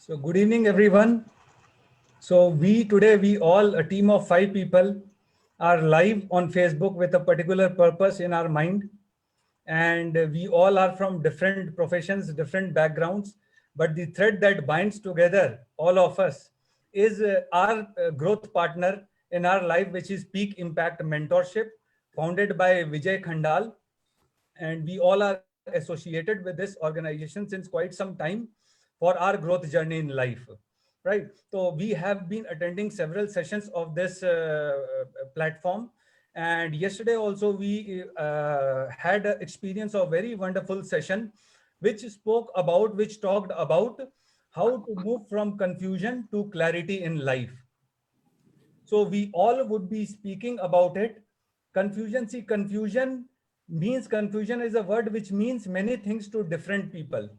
So good evening, everyone. So we all, a team of 5 people, are live on Facebook with a particular purpose in our mind. And we all are from different professions, different backgrounds. But the thread that binds together all of us is our growth partner in our life, which is Peak Impact Mentorship, founded by Vijay Khandal. And we all are associated with this organization since quite some time for our growth journey in life, right? So we have been attending several sessions of this platform, and yesterday also we had an experience of very wonderful session which talked about how to move from confusion to clarity in life. So we all would be speaking about it. Confusion, see, confusion is a word which means many things to different people,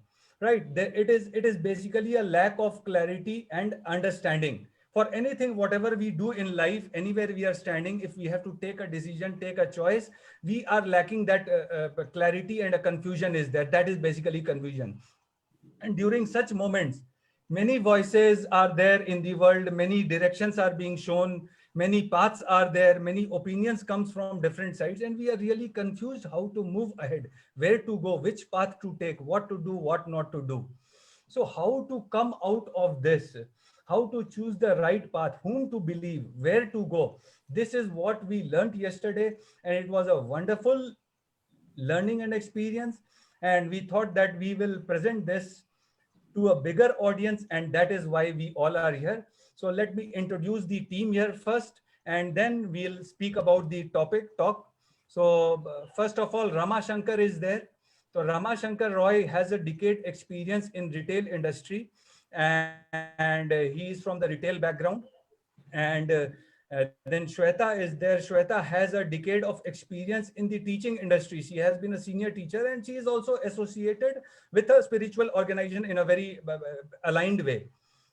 right? It is basically a lack of clarity and understanding for anything, whatever we do in life, anywhere we are standing. If we have to take a decision, take a choice, we are lacking that clarity, and a confusion is there. That is basically confusion. And during such moments, many voices are there in the world, many directions are being shown, many paths are there, many opinions comes from different sides, and we are really confused how to move ahead, where to go, which path to take, what to do, what not to do. So how to come out of this, how to choose the right path, whom to believe, where to go, this is what we learned yesterday, and it was a wonderful learning and experience. And we thought that we will present this to a bigger audience, and that is why we all are here. So let me introduce the team here first, and then we'll speak about the topic talk. So first of all, Rama Shankar is there. So Rama Shankar Roy has a decade experience in retail industry, and he is from the retail background. And then Shweta is there. Shweta has a decade of experience in the teaching industry. She has been a senior teacher, and she is also associated with a spiritual organization in a very aligned way.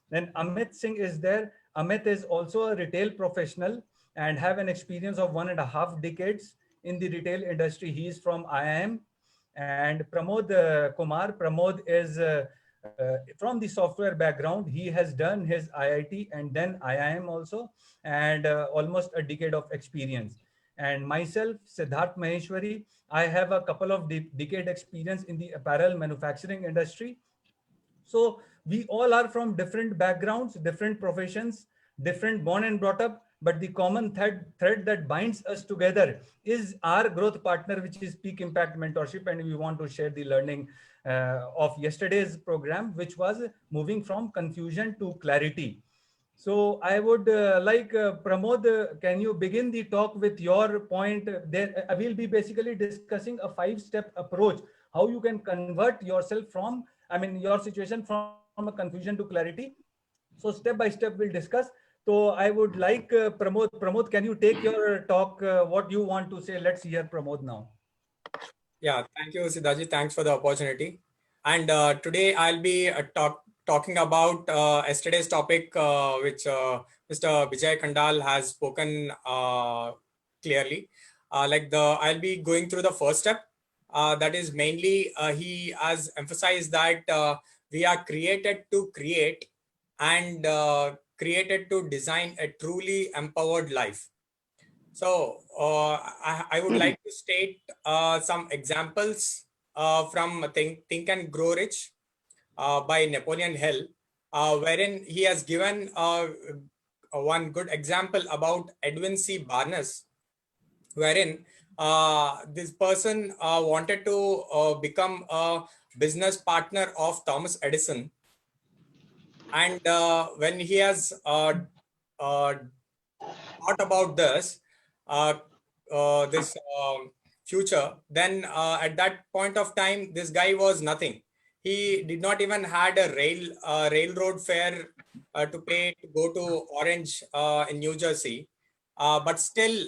Then Amit Singh is there. Amit is also a retail professional and have an experience of 1.5 decades in the retail industry. He is from IIM. And Pramod Kumar. Pramod is from the software background. He has done his IIT and then IIM also, and almost a decade of experience. And myself, Siddharth Maheshwari, I have a couple of decade experience in the apparel manufacturing industry. So we all are from different backgrounds, different professions, different born and brought up, but the common thread that binds us together is our growth partner, which is Peak Impact Mentorship. And we want to share the learning of yesterday's program, which was moving from confusion to clarity. So I would like Pramod, can you begin the talk with your point? There, I will be basically discussing a 5-step approach, how you can convert yourself from, I mean, your situation from a confusion to clarity. So step by step we'll discuss. So I would like Pramod. Pramod, can you take your talk? What you want to say? Let's hear Pramod now. Yeah, thank you, Siddhaji. Thanks for the opportunity. And today I'll be talking about yesterday's topic, which Mr. Vijay Khandal has spoken clearly. I'll be going through the first step. That is mainly he has emphasized that we are created to create and created to design a truly empowered life. So I would like to state some examples from Think and Grow Rich by Napoleon Hill, wherein he has given one good example about Edwin C. Barnes, wherein this person wanted to become a business partner of Thomas Edison. And when he has thought about uh, this future, then at that point of time, this guy was nothing. He did not even had a railroad fare to pay to go to Orange in New Jersey. But still,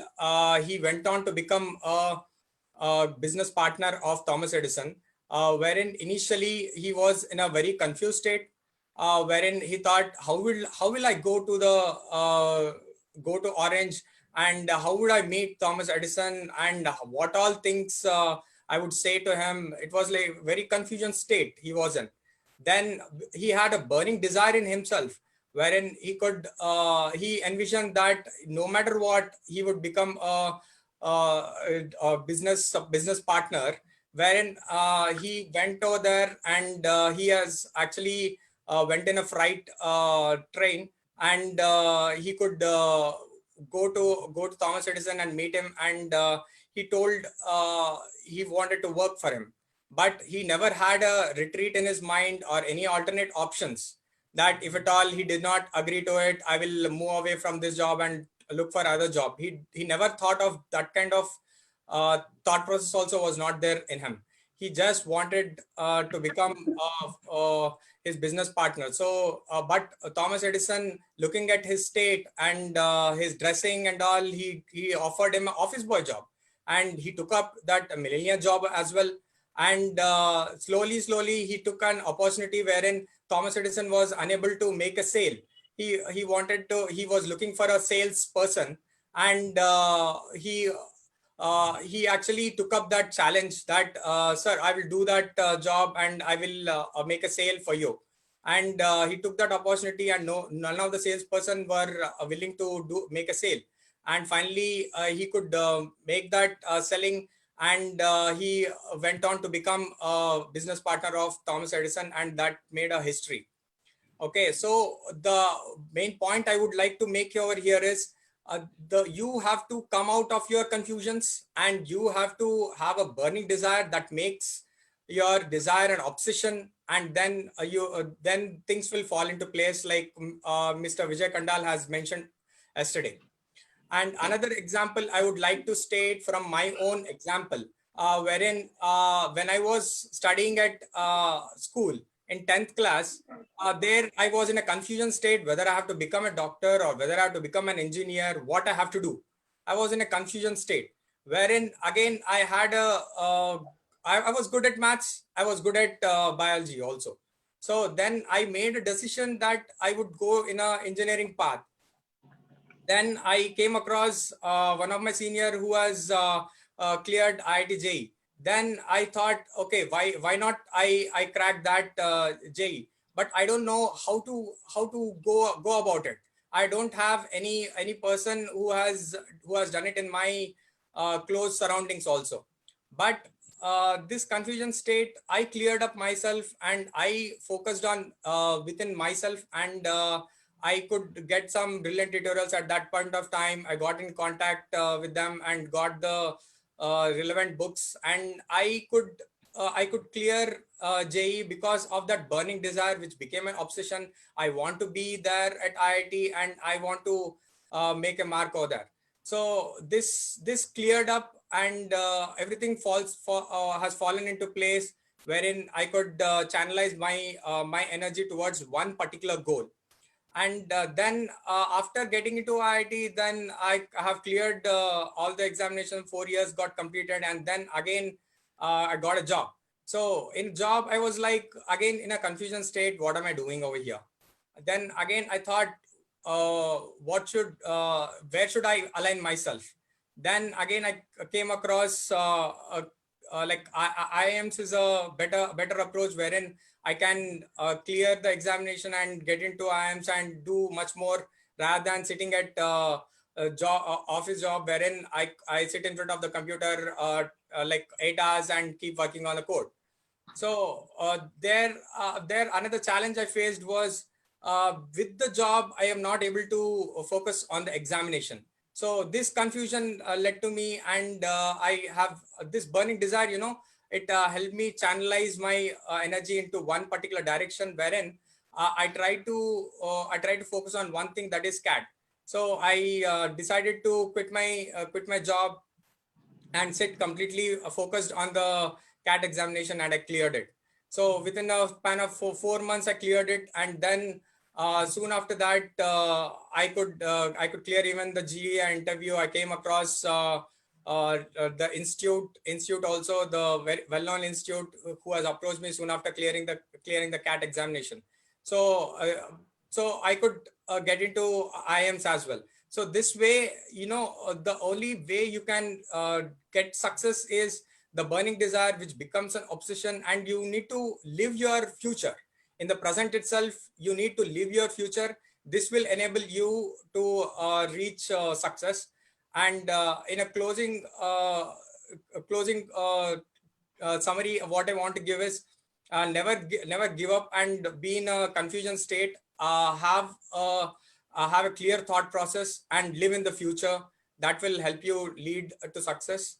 he went on to become a business partner of Thomas Edison, wherein initially he was in a very confused state, wherein he thought, how will I go to Orange, and how would I meet Thomas Edison, and what all things I would say to him. It was like very confusion state he was in. then he had a burning desire in himself, wherein he envisioned that no matter what, he would become a business partner, wherein he went over there, and he has actually went in a freight train, and he could go to Thomas Edison and meet him, and he told he wanted to work for him, but he never had a retreat in his mind or any alternate options, that if at all he did not agree to it, I will move away from this job and look for other job. He never thought of that kind of thought process. Also was not there in him. He just wanted to become his business partner. So but Thomas Edison, looking at his state and his dressing and all, he offered him an office boy job, and he took up that millennial job as well. And slowly he took an opportunity wherein Thomas Edison was unable to make a sale. He was looking for a salesperson, and he actually took up that challenge, that sir, I will do that job, and I will make a sale for you. And he took that opportunity, and none of the salesperson were willing to make a sale. And finally he could make that selling, and he went on to become a business partner of Thomas Edison, and that made a history. Okay, so the main point I would like to make over here is you have to come out of your confusions, and you have to have a burning desire that makes your desire an obsession, and then then things will fall into place, like Mr. Vijay Kandal has mentioned yesterday. And another example I would like to state from my own example, wherein when I was studying at school in 10th class, there I was in a confusion state whether I have to become a doctor or whether I have to become an engineer, what I have to do. I was in a confusion state, wherein again I had I was good at maths, I was good at biology also. So then I made a decision that I would go in a engineering path. Then I came across one of my senior who has cleared IIT JEE. Then I thought, okay, why not I crack that JEE? But I don't know how to go about it. I don't have any person who has done it in my close surroundings also. But this confusion state, I cleared up myself, and I focused on within myself, and I could get some brilliant tutorials at that point of time. I got in contact with them and got the relevant books, and I could clear JEE because of that burning desire, which became an obsession. I want to be there at IIT, and I want to make a mark over there. So this cleared up, and everything has fallen into place, wherein I could channelize my energy towards one particular goal. And then after getting into IIT, then I have cleared all the examination, 4 years got completed, and then again I got a job. So in job, I was like again in a confusion state, what am I doing over here? Then again I thought, where should I align myself? Then again I came across like IIMs is a better approach, wherein I can clear the examination and get into IIMs and do much more, rather than sitting at a job office job, wherein I sit in front of the computer like 8 hours and keep working on the code. So there another challenge I faced was, with the job I am not able to focus on the examination. So this confusion led to me, and I have this burning desire. It helped me channelize my energy into one particular direction, wherein I try to focus on one thing, that is CAD. So I decided to quit my job and sit completely focused on the CAT examination, and I cleared it. So within a span of 4 months, I cleared it, and then soon after that, I could clear even the GE interview. I came across the institute also, the very well-known institute, who has approached me soon after clearing the CAT examination. So so I could get into IIMs as well. So this way, the only way you can get success is the burning desire, which becomes an obsession, and you need to live your future. In the present itself, you need to live your future. This will enable you to reach success. And in a closing summary, what I want to give is never give up and be in a confusion state. Have a clear thought process and live in the future. That will help you lead to success.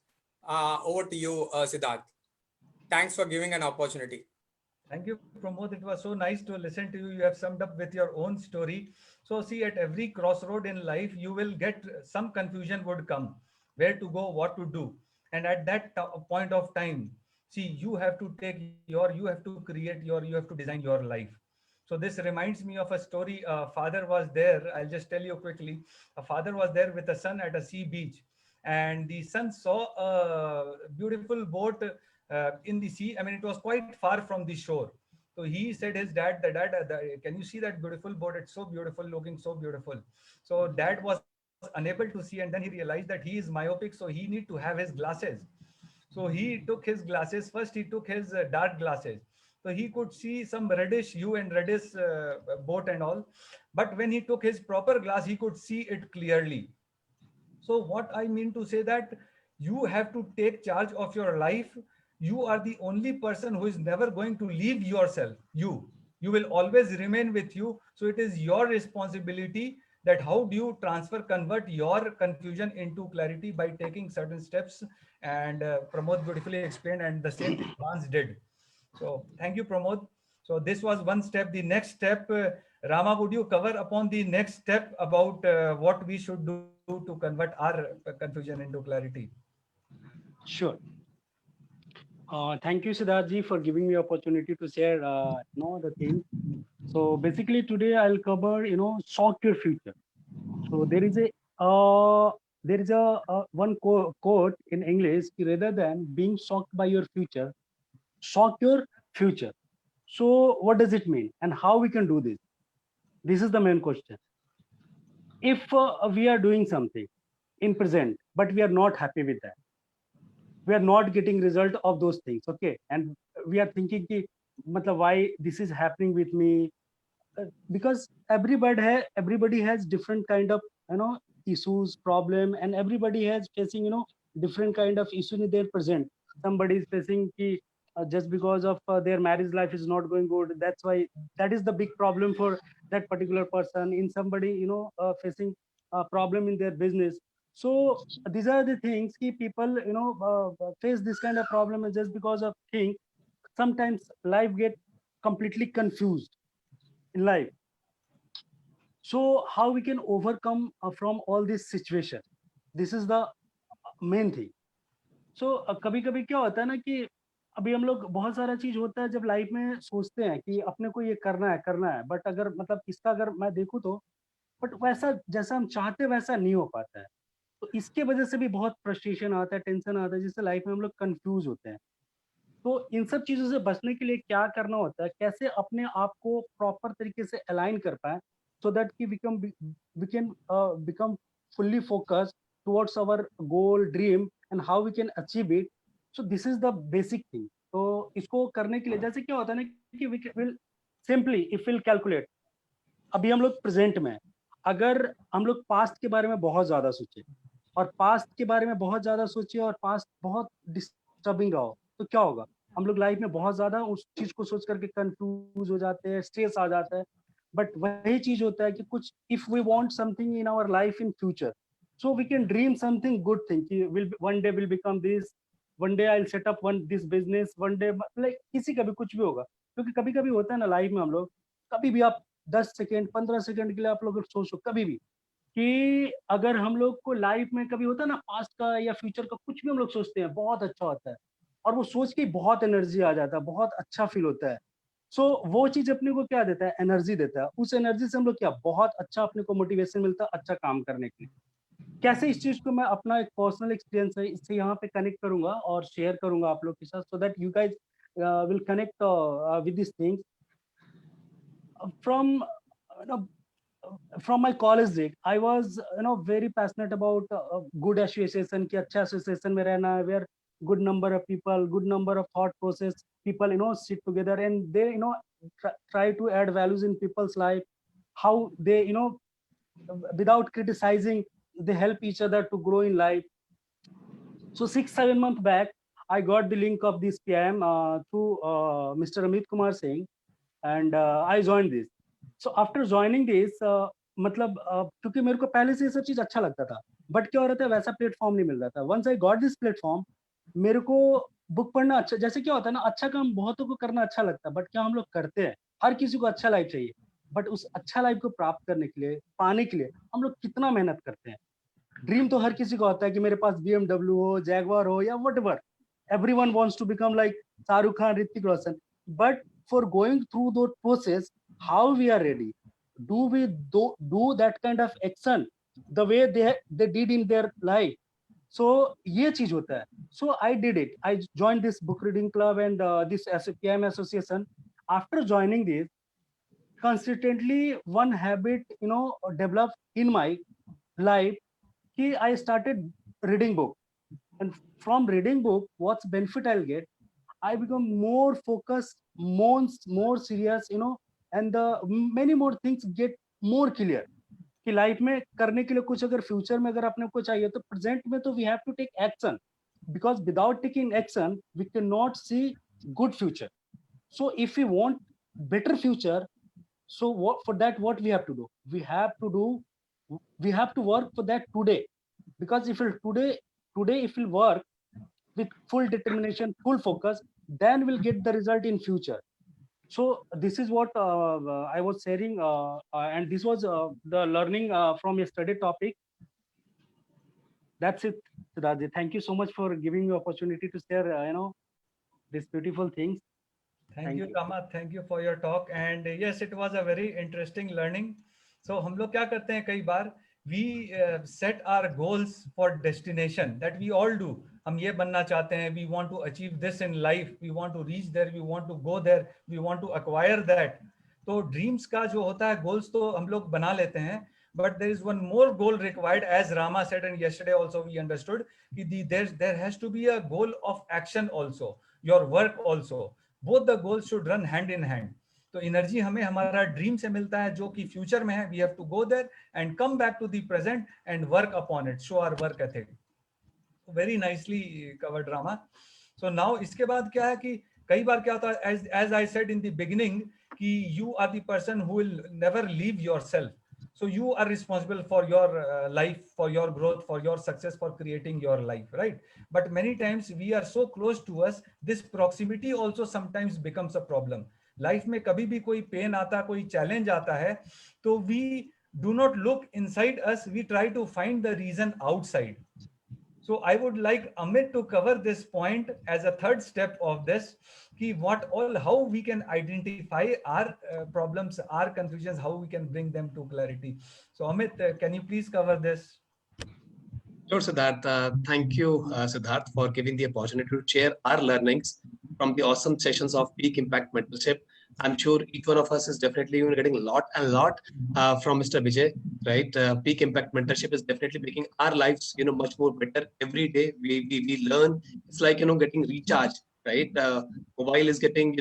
Over to you, Siddharth. Thanks for giving an opportunity. Thank you, Pramod. It was so nice to listen to you. You have summed up with your own story. So see, at every crossroad in life, you will get some confusion would come, where to go, what to do. And at that point of time, see, you have to you have to create you have to design your life. So this reminds me of a story. A father was there. I'll just tell you quickly. A father was there with a son at a sea beach, and the son saw a beautiful boat in the sea. I mean, it was quite far from the shore. So he said his dad, can you see that beautiful boat? It's so beautiful, looking so beautiful. So dad was unable to see, and then he realized that he is myopic, so he need to have his glasses. So he took his glasses. First, he took his dark glasses. So he could see some reddish hue and reddish boat and all. But when he took his proper glass, he could see it clearly. So what I mean to say that you have to take charge of your life. You are the only person who is never going to leave yourself. You will always remain with you. So it is your responsibility that how do you convert your confusion into clarity by taking certain steps. And Pramod beautifully explained, and the same thing Hans did. So thank you, Pramod. So this was one step. The next step, Rama, would you cover upon the next step about what we should do to convert our confusion into clarity? Sure. Thank you, Siddharth, for giving me opportunity to share, the thing. So basically today I'll cover, shock your future. So there is a one quote in English, rather than being shocked by your future, shock your future. So what does it mean and how we can do this? This is the main question. If we are doing something in present, but we are not happy with that, we are not getting result of those things, okay, and we are thinking ki, matlab, why this is happening with me. Because everybody has different kind of, issues, problem, and everybody has facing, different kind of issue in their present. Somebody is facing ki, just because of their marriage life is not going good, that's why that is the big problem for that particular person. In somebody, facing a problem in their business. So these are the things ki people, face this kind of problem, just because of things. Sometimes life get completely confused in life. So how we can overcome from all this situation, this is the main thing. So कभी कभी क्या होता है ना कि अभी हम लोग बहुत सारा चीज होता है जब लाइफ में सोचते हैं कि अपने को ये करना है, बट अगर मतलब इसका अगर मैं देखूँ तो बट वैसा जैसा हम चाहते वैसा नहीं हो पाता है। तो इसके वजह से भी बहुत फ्रस्ट्रेशन आता है, टेंशन आता है, जिससे लाइफ में हम लोग कंफ्यूज होते हैं। तो इन सब चीजों से बचने के लिए क्या करना होता है, कैसे अपने आप को प्रॉपर तरीके से अलाइन कर पाए, so that we can become fully focused towards our goal, dream, and how we can achieve it. So this is the basic thing. तो इसको करने के लिए जैसे क्या होता है ना कि we will simply if we'll calculate, अभी हम लोग प्रेजेंट में, अगर हम लोग पास्ट के बारे में बहुत ज्यादा सोचे और पास्ट के बारे में बहुत ज्यादा सोचे और पास्ट बहुत डिस्टर्बिंग रहा हो, तो क्या होगा, हम लोग लाइफ में बहुत ज्यादा उस चीज को सोच करके कंफ्यूज हो जाते हैं, स्ट्रेस आ जाता है। बट वही चीज होता है कि कुछ if we want something in our life in future, so we can dream something good thing कि will one day will become this, one day I will set up one this business, one day like किसी का भी कुछ भी होगा। क्योंकि कभी कभी होता है ना लाइफ में, हम लोग कभी भी आप 10 सेकेंड 15 सेकेंड के लिए आप लोग सोचो कभी भी कि अगर हम लोग को लाइफ में कभी होता है ना पास्ट का या फ्यूचर का कुछ भी हम लोग सोचते हैं, बहुत अच्छा होता है और वो सोच के बहुत एनर्जी आ जाता है, बहुत अच्छा फील होता है। सो वो चीज अपने को क्या देता है, एनर्जी देता है। उस एनर्जी से हम लोग क्या बहुत अच्छा अपने को मोटिवेशन मिलता है अच्छा काम करने के लिए। कैसे इस चीज को मैं अपना एक पर्सनल एक्सपीरियंस है इससे यहाँ पे कनेक्ट करूंगा और शेयर करूंगा आप लोग के साथ, so that you guys will connect with this things from from my college days. I was very passionate about good association, कि अच्छा association में रहना है, where good number of people, good number of thought process people, sit together and they, try to add values in people's life, how they, without criticizing, they help each other to grow in life. So 6-7 months back, I got the link of this PIM through Mr. Amit Kumar Singh, and I joined this. So after joining this, मतलब क्योंकि मेरे को पहले से ये सब चीज अच्छा लगता था, बट क्या हो रहा था, वैसा प्लेटफॉर्म नहीं मिल रहा था. Once I got this platform, मेरे को बुक पढ़ना अच्छा, जैसे क्या होता है ना, अच्छा काम बहुतों को करना अच्छा लगता है, बट क्या हम लोग करते हैं? हर किसी को अच्छा लाइफ चाहिए, बट उस अच्छा लाइफ को प्राप्त करने के लिए, पाने के लिए हम लोग कितना मेहनत करते हैं. ड्रीम तो हर किसी का होता है कि मेरे पास BMW हो, जैगवार हो, या whatever. Everyone wants to become like Shahrukh Khan, Hrithik Roshan. But for going through the process, how we are ready? Do we do that kind of action the way they did in their life? So ये चीज होता है. So I did it. I joined this book reading club and this PIM association. After joining this, consistently one habit, developed in my life. I started reading book, and from reading book, what's benefit I'll get? I become more focused, more serious, and the many more things get more clear. कि life में करने के लिए कुछ अगर future में अगर अपने को चाहिए तो प्रेजेंट में तो we have to take action, because without taking action we can not see good future. So if we want better future, so what for that, what we have to do? We have to work for that today, because if today if we work with full determination, full focus, then we'll get the result in future. So this is what I was sharing, and this was the learning from yesterday topic. That's it, Siddharth. Thank you so much for giving me opportunity to share these beautiful things. Thank you, Rama. Thank you for your talk. And yes, it was a very interesting learning. So हम लोग क्या करते हैं कई बार, we set our goals for destination that we all do. हम ये बनना चाहते हैं, we want to achieve this in life, we want to reach there, we want to go there, we want to acquire that. तो dreams का जो होता है goals तो हम लोग बना लेते हैं, but there is one more goal required, as Rama said, and yesterday also we understood there has to be a goal of action also, your work also. Both the goals should run hand in hand. तो energy हमें हमारा dream से मिलता है जो कि future में है. We have to go there and come back to the present and work upon it, show our work ethic. Very nicely covered Rama. So now इसके बाद क्या है कि कई बार क्या होता है, as I said in the beginning, कि you are the person who will never leave yourself. So you are responsible for your life, for your growth, for your success, for creating your life, right? But many times we are so close to us, this proximity also sometimes becomes a problem. Life में कभी भी कोई pain आता, कोई challenge आता है, तो we do not look inside us, we try to find the reason outside. So I would like Amit to cover this point as a third step of this, ki how we can identify our problems, our confusions, how we can bring them to clarity. So Amit, can you please cover this? Sure, Siddharth. Thank you, Siddharth, for giving the opportunity to share our learnings from the awesome sessions of Peak Impact Mentorship. I'm sure each one of us is definitely getting a lot from Mr. Vijay, right? Peak Impact Mentorship is definitely making our lives, much more better every day. We learn. It's like, getting recharged, right? Mobile is getting,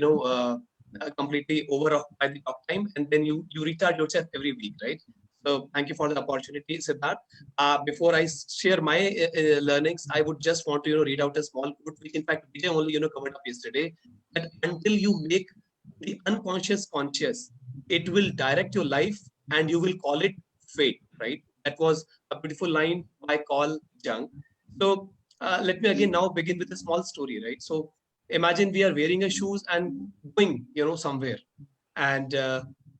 completely over by the talk time, and then you recharge yourself every week, right? So thank you for the opportunity, Siddharth. Before I share my learnings, I would just want to read out a small quote, which in fact Vijay only covered up yesterday. That until you make the unconscious conscious, it will direct your life, and you will call it fate. Right? That was a beautiful line by Carl Jung. So let me again now begin with a small story. Right? So imagine we are wearing a shoes and going somewhere, and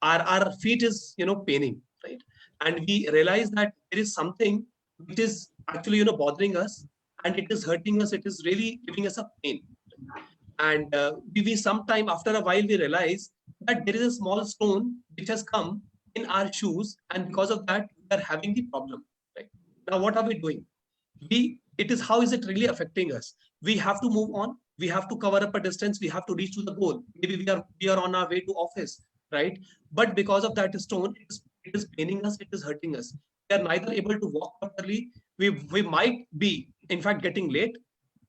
our feet is paining. Right? And we realize that there is something which is actually bothering us, and it is hurting us. It is really giving us a pain. And we sometime after a while we realize that there is a small stone which has come in our shoes, and because of that we are having the problem. Right? Now what are we doing? How is it really affecting us? We have to move on. We have to cover up a distance. We have to reach to the goal. Maybe we are on our way to office, right? But because of that stone, it is paining us, it is hurting us. We are neither able to walk properly. We might be, in fact, getting late.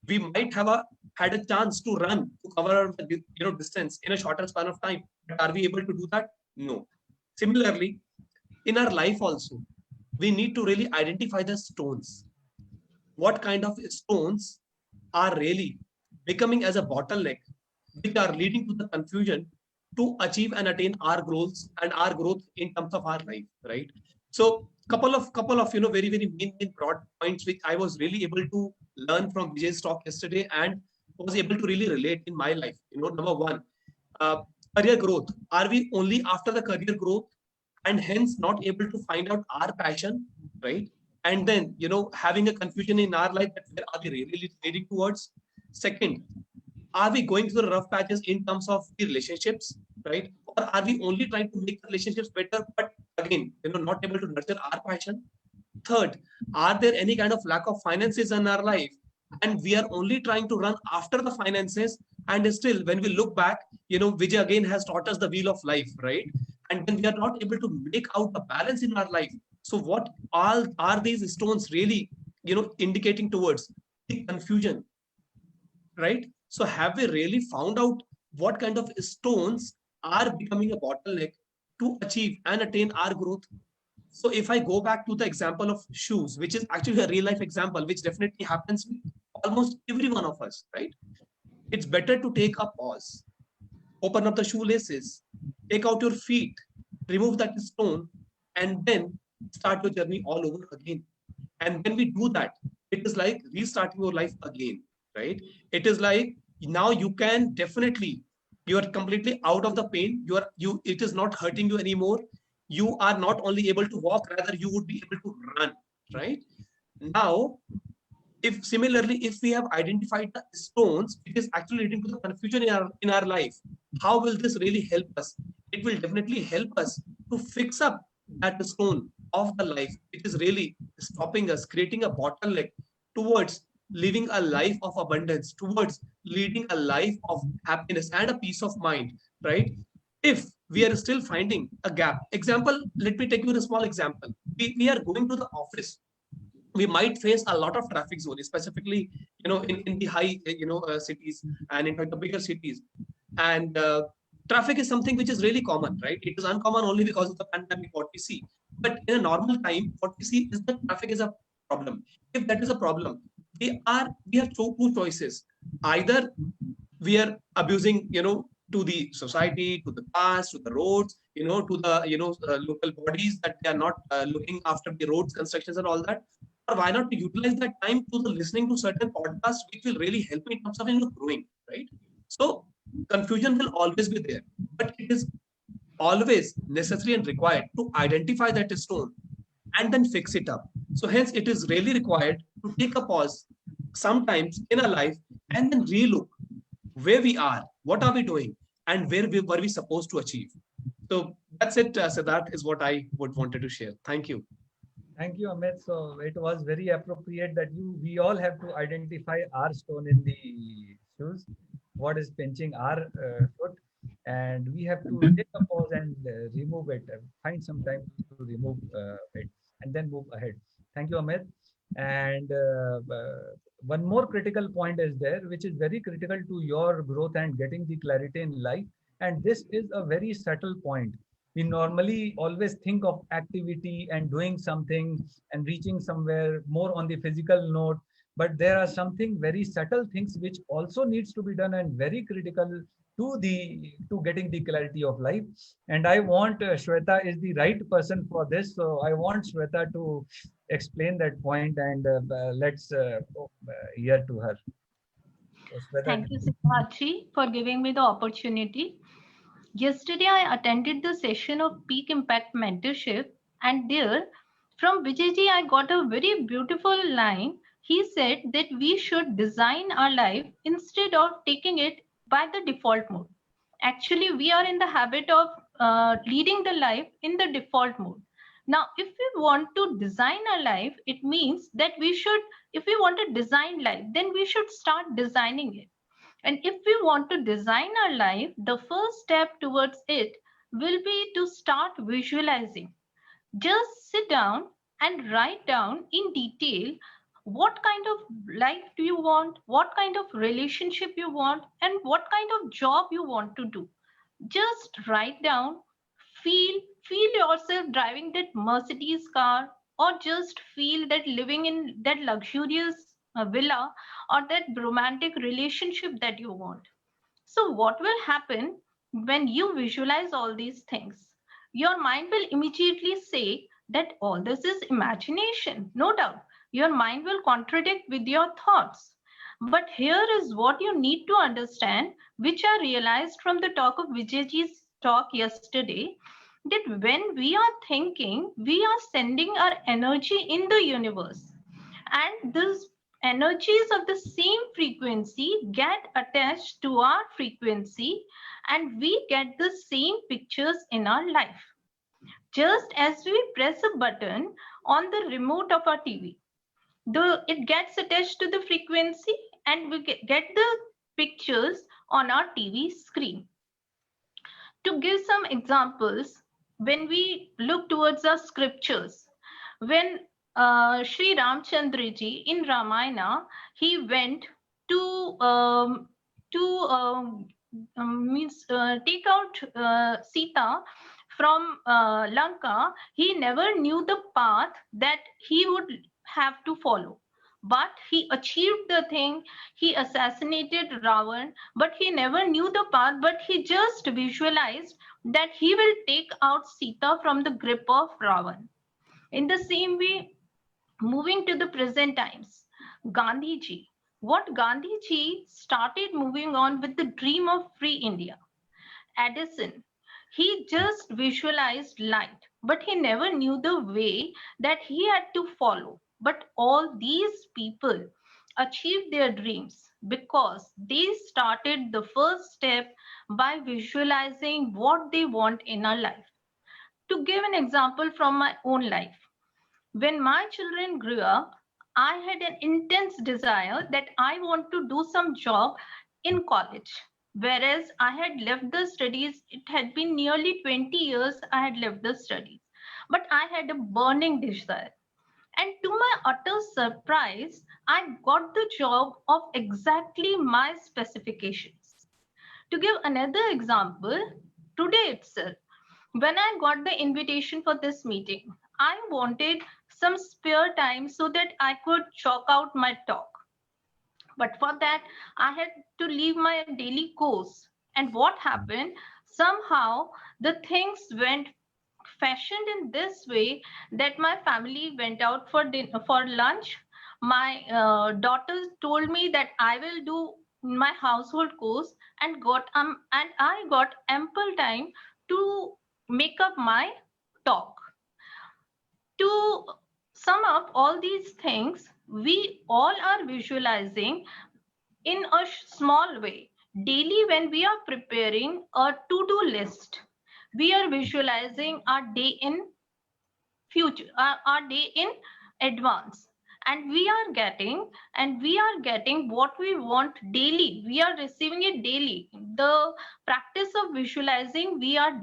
We might have had a chance to run to cover the distance in a shorter span of time. But are we able to do that? No. Similarly, in our life also, we need to really identify the stones. What kind of stones are really becoming as a bottleneck, which are leading to the confusion to achieve and attain our goals and our growth in terms of our life, right? So couple of very main broad points which I was really able to learn from Vijay's talk yesterday and was able to really relate in my life. Number one, career growth. Are we only after the career growth and hence not able to find out our passion, right? And then having a confusion in our life that where are we really leading towards? Second, are we going through the rough patches in terms of the relationships, right? Or are we only trying to make the relationships better, but again, not able to nurture our passion? Third, are there any kind of lack of finances in our life, and we are only trying to run after the finances, and still when we look back, Vijay again has taught us the wheel of life, right? And when we are not able to make out a balance in our life, so what all are these stones really indicating towards? The confusion, right? So have we really found out what kind of stones are becoming a bottleneck to achieve and attain our growth? So if I go back to the example of shoes, which is actually a real life example, which definitely happens with almost every one of us, right? It's better to take a pause, open up the shoelaces, take out your feet, remove that stone, and then start your journey all over again. And when we do that, it is like restarting your life again, right? It is like now you can definitely, you are completely out of the pain. It is not hurting you anymore. You are not only able to walk, rather you would be able to run, right? Now, if similarly, if we have identified the stones, it is actually leading to the confusion in our life. How will this really help us? It will definitely help us to fix up that stone of the life, which is really stopping us, creating a bottleneck towards living a life of abundance, towards leading a life of happiness and a peace of mind, right? If we are still finding a gap, example, let me take you a small example. We are going to the office. We might face a lot of traffic zones, specifically, in the high, cities and in fact the bigger cities. And traffic is something which is really common, right? It is uncommon only because of the pandemic, what we see. But in a normal time, what we see is that traffic is a problem. If that is a problem, we have two choices. Either we are abusing, to the society, to the cars, to the roads, to the, local bodies that they are not looking after the roads, constructions and all that. Or why not to utilize that time to the listening to certain podcasts, which will really help me in terms of growing, right? So confusion will always be there, but it is always necessary and required to identify that stone and then fix it up. So hence it is really required to take a pause sometimes in our life and then relook where we are, what are we doing, and where were we supposed to achieve. So that's it, Siddharth, is what I would wanted to share. Thank you. Thank you, Amit. So it was very appropriate that we all have to identify our stone in the shoes, what is pinching our foot, and we have to take a pause and remove it, find some time to remove it, and then move ahead. Thank you, Amit. And one more critical point is there, which is very critical to your growth and getting the clarity in life. And this is a very subtle point. We normally always think of activity and doing something and reaching somewhere more on the physical note, but there are something very subtle things which also needs to be done and very critical to getting the clarity of life. And I want Shweta is the right person for this, so I want Shweta to explain that point, and let's hear to her. So, Shweta, Thank you, Siddharthi, for giving me the opportunity. Yesterday, I attended the session of Peak Impact Mentorship, and there, from Vijayji, I got a very beautiful line. He said that we should design our life instead of taking it by the default mode. Actually, we are in the habit of leading the life in the default mode. Now, if we want to design our life, it means that if we want to design life, then we should start designing it. And if we want to design our life, the first step towards it will be to start visualizing. Just sit down and write down in detail What kind of life do you want? What kind of relationship you want? And what kind of job you want to do? Just write down, feel yourself driving that Mercedes car, or just feel that living in that luxurious villa, or that romantic relationship that you want. So what will happen when you visualize all these things? Your mind will immediately say that all this is imagination. No doubt, your mind will contradict with your thoughts. But here is what you need to understand, which I realized from the talk of Vijayji's talk yesterday, that when we are thinking, we are sending our energy in the universe. And these energies of the same frequency get attached to our frequency, and we get the same pictures in our life. Just as we press a button on the remote of our TV, it gets attached to the frequency and we get the pictures on our TV screen. To give some examples, when we look towards the scriptures, when Sri Ramchandra ji in Ramayana, he went to take out Sita from Lanka, he never knew the path that he would have to follow. But he achieved the thing. He assassinated Ravan, but he never knew the path, but he just visualized that he will take out Sita from the grip of Ravan. In the same way, moving to the present times, Gandhiji, what Gandhiji started moving on with the dream of free India. Edison, he just visualized light, but he never knew the way that he had to follow. But all these people achieved their dreams because they started the first step by visualizing what they want in our life. To give an example from my own life, when my children grew up, I had an intense desire that I want to do some job in college. Whereas I had left the studies, it had been nearly 20 years I had left the studies. But I had a burning desire. And to my utter surprise, I got the job of exactly my specifications. To give another example, today itself, when I got the invitation for this meeting, I wanted some spare time so that I could chalk out my talk. But for that, I had to leave my daily course. And what happened? Somehow the things went fashioned in this way that my family went out for lunch. My daughters told me that I will do my household course, and I got ample time to make up my talk. To sum up all these things, we all are visualizing in a small way. Daily, when we are preparing a to-do list, we are visualizing our day in future, our day in advance. And we are getting what we want daily. We are receiving it daily. The practice of visualizing we are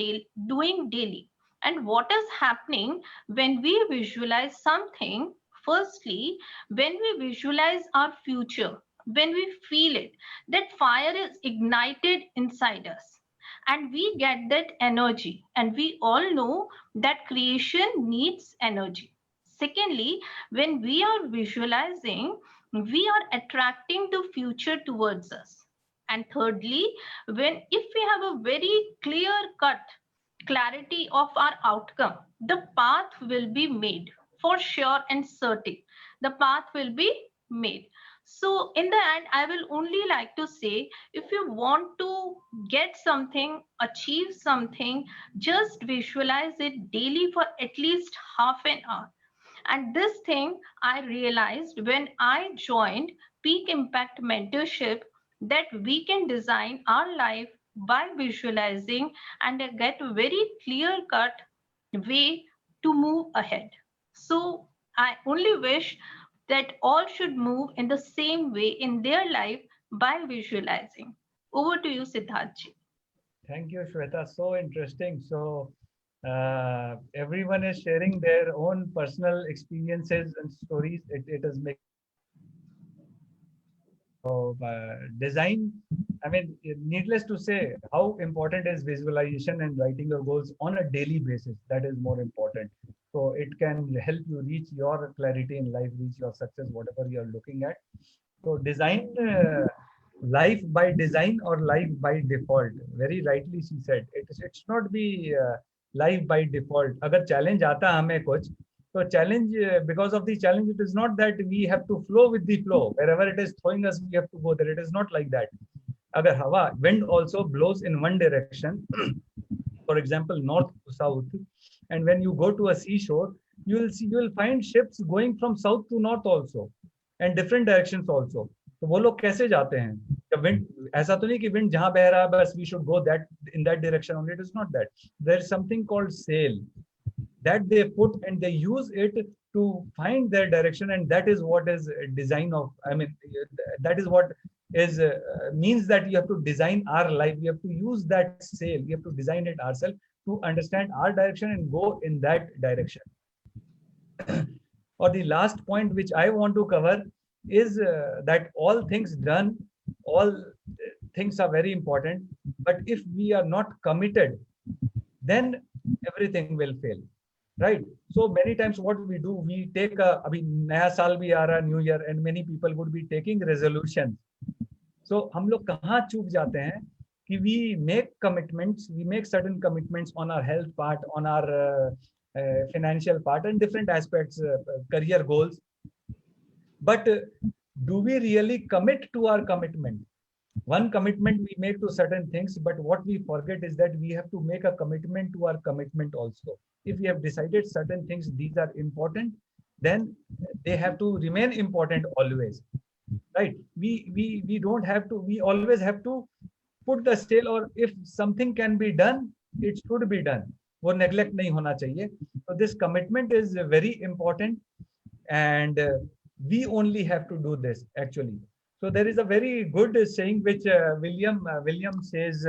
doing daily. And what is happening when we visualize something? Firstly, when we visualize our future, when we feel it, that fire is ignited inside us and we get that energy. And we all know that creation needs energy. Secondly, when we are visualizing, we are attracting the future towards us. And thirdly, if we have a very clear cut clarity of our outcome, the path will be made for sure and certain. The path will be made. So in the end, I will only like to say, if you want to get something, achieve something, just visualize it daily for at least half an hour. And this thing I realized when I joined Peak Impact Mentorship, that we can design our life by visualizing and get a very clear cut way to move ahead. So I only wish that all should move in the same way in their life by visualizing. Over to you, Siddharthji. Thank you, Shweta. So interesting. So everyone is sharing their own personal experiences and stories. It is making design, I mean, needless to say, how important is visualization and writing your goals on a daily basis. That is more important. So it can help you reach your clarity in life, reach your success, whatever you're looking at. So design life by design or life by default. Very rightly she said. It should not be life by default. अगर challenge आता हमें कुछ, so challenge, because of the challenge, it is not that we have to flow with the flow. Wherever it is throwing us, we have to go there. It is not like that. Agar hawa, wind also blows in one direction, for example, north to south, and when you go to a seashore, you will find ships going from south to north also, and different directions also. तो वो लोग कैसे जाते हैं? The wind, ऐसा तो नहीं कि wind जहाँ बह रहा है बस we should go that in that direction only. It is not that. There is something called sail that they put and they use it to find their direction, and that is what is design of, I mean, that is what is means that you have to design our life. We have to use that sail, we have to design it ourselves to understand our direction and go in that direction. Or the last point which I want to cover is that all things done, all things are very important, but if we are not committed, then everything will fail. Right? So many times what we do, we take a, abhi naya saal bhi aa raha, new year, and many people would be taking resolutions. So हम लोग कहाँ चूक जाते हैं कि we make commitments, we make certain commitments on our health part, on our financial part, and different aspects, career goals. But do we really commit to our commitment? One commitment we make to certain things, but what we forget is that we have to make a commitment to our commitment also. If we have decided certain things, these are important, then they have to remain important always, right? We don't have to, we always have to put the sail, or if something can be done, it should be done. वो neglect नहीं होना चाहिए. So this commitment is very important, and we only have to do this actually. So there is a very good saying which William says,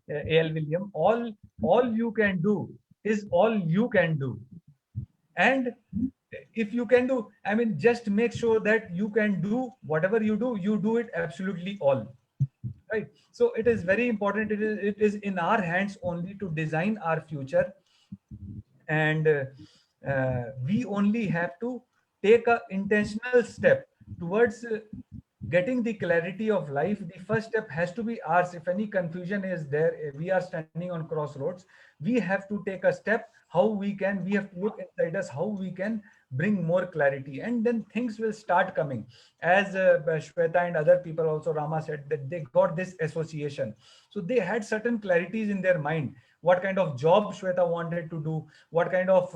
A.L. William, all you can do is all you can do. And if you can do, I mean, just make sure that you can do whatever you do it absolutely all. Right? So it is very important. It is in our hands only to design our future, and we only have to take an intentional step towards getting the clarity of life. The first step has to be ours. If any confusion is there, if we are standing on crossroads, we have to take a step. We have to look inside us, how we can bring more clarity, and then things will start coming. As Shweta and other people also, Rama said that they got this association. So they had certain clarities in their mind. What kind of job Shweta wanted to do, what kind of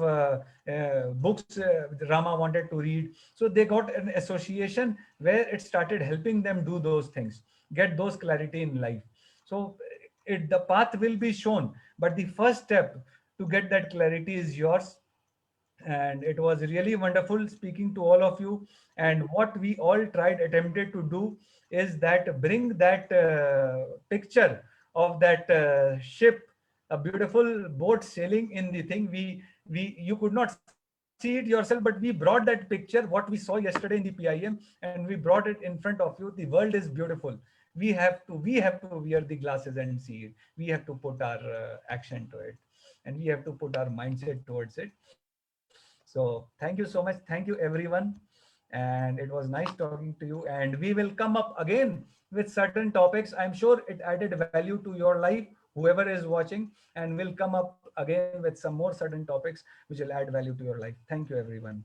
books Rama wanted to read. So they got an association where it started helping them do those things, get those clarity in life. So the path will be shown, but the first step to get that clarity is yours. And it was really wonderful speaking to all of you. And what we all attempted to do is that bring that picture of that ship, a beautiful boat sailing in the thing. You could not see it yourself, but we brought that picture, what we saw yesterday in the PIM, and we brought it in front of you. The world is beautiful. We have to wear the glasses and see it. We have to put our action to it, and we have to put our mindset towards it. So thank you so much. Thank you, everyone. And it was nice talking to you. And we will come up again with certain topics. I'm sure it added value to your life, whoever is watching, and we'll come up again with some more certain topics which will add value to your life. Thank you, everyone.